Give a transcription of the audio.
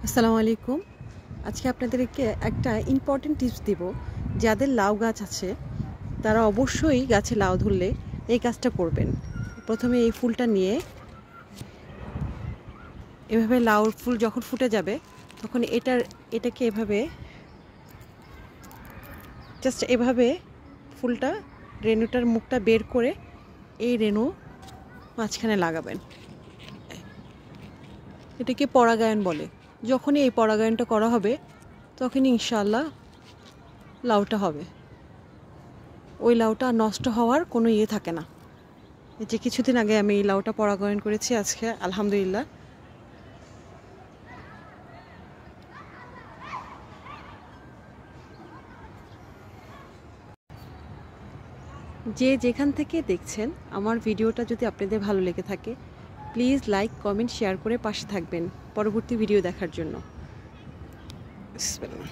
আসসালামু আলাইকুম। আজকে আপনাদেরকে একটা ইম্পর্টেন্ট টিপস দিব। যাদের লাউ গাছ আছে তারা অবশ্যই গাছে লাউ ধরলে এই কাজটা করবেন। প্রথমে এই ফুলটা নিয়ে এভাবে লাউর ফুল যখন ফুটে যাবে তখন এটাকে এভাবে জাস্ট এভাবে ফুলটা রেণুটার মুখটা বের করে এই রেণু মাঝখানে লাগাবেন। এটাকে পরাগায়ন বলে। যখনই এই পরাগায়নটা করা হবে তখনই ইনশাআল্লাহ লাউটা হবে। ওই লাউটা নষ্ট হওয়ার কোনো ইয়ে থাকে না। এই যে কিছুদিন আগে আমি এই লাউটা পরাগায়ন করেছি, আজকে আলহামদুলিল্লাহ যে যেখান থেকে দেখছেন আমার ভিডিওটা যদি আপনাদের ভালো লেগে থাকে প্লিজ লাইক কমেন্ট শেয়ার করে পাশে থাকবেন পরবর্তী ভিডিও দেখার জন্য। বিসমিল্লাহ।